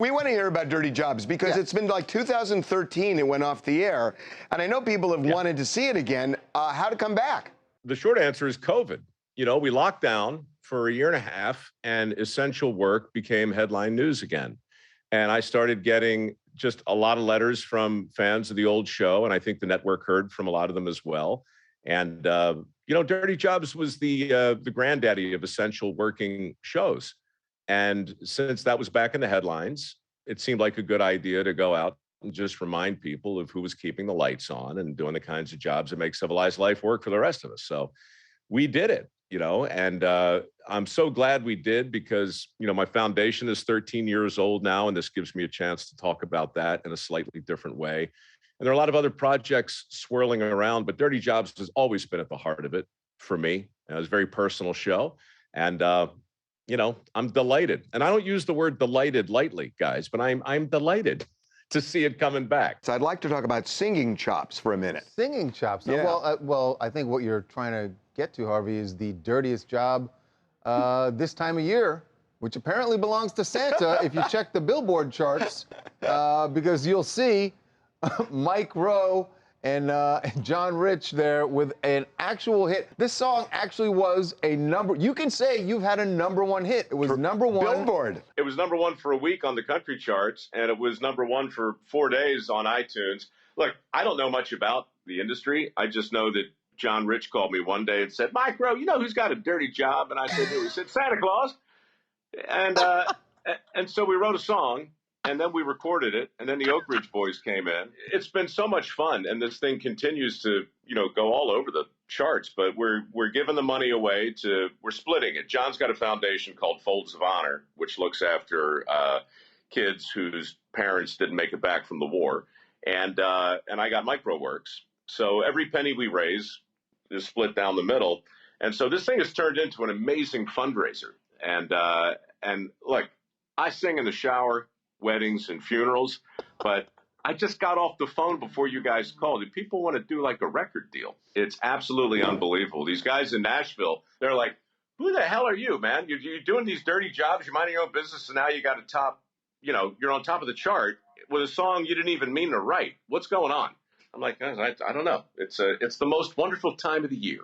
We want to hear about Dirty Jobs because it's been like 2013 it went off the air, and I know people have wanted to see it again. How to come back? The short answer is COVID. You know, we locked down for a year and a half, and essential work became headline news again. And I started getting just a lot of letters from fans of the old show, and I think the network heard from a lot of them as well. And you know, Dirty Jobs was the granddaddy of essential working shows. And since that was back in the headlines, it seemed like a good idea to go out and just remind people of who was keeping the lights on and doing the kinds of jobs that make civilized life work for the rest of us. So we did it, you know, and I'm so glad we did because, you know, my foundation is 13 years old now, and this gives me a chance to talk about that in a slightly different way. And there are a lot of other projects swirling around, but Dirty Jobs has always been at the heart of it for me. It was a very personal show. And, you know, I'm delighted. And I don't use the word delighted lightly, guys, but I'm delighted to see it coming back. So I'd like to talk about singing chops for a minute. Singing chops. Yeah. Well, I think what you're trying to get to, Harvey, is the dirtiest job this time of year, which apparently belongs to Santa if you check the Billboard charts, because you'll see Mike Rowe and John Rich there with an actual hit. This song actually was a number. You can say you've had a #1 hit. It was #1. Billboard. It was #1 for a week on the country charts, and it was #1 for 4 days on iTunes. Look, I don't know much about the industry. I just know that John Rich called me one day and said, "Mike Rowe, you know who's got a dirty job?" And I said, "Who?" He said, "Santa Claus." And so we wrote a song. And then we recorded it, and then the Oak Ridge Boys came in. It's been so much fun, and this thing continues to, you know, go all over the charts. But we're giving the money away we're splitting it. John's got a foundation called Folds of Honor, which looks after kids whose parents didn't make it back from the war, and I got MicroWorks. So every penny we raise is split down the middle, and so this thing has turned into an amazing fundraiser. And look, I sing in the shower, weddings and funerals, but I just got off the phone before you guys called. If people want to do like a record deal, it's absolutely unbelievable. These guys in Nashville, they're like, "Who the hell are you, man? You're doing these dirty jobs, you're minding your own business, and now you got a top, you know, you're on top of the chart with a song you didn't even mean to write. What's going on?" I'm like, I don't know. It's the most wonderful time of the year.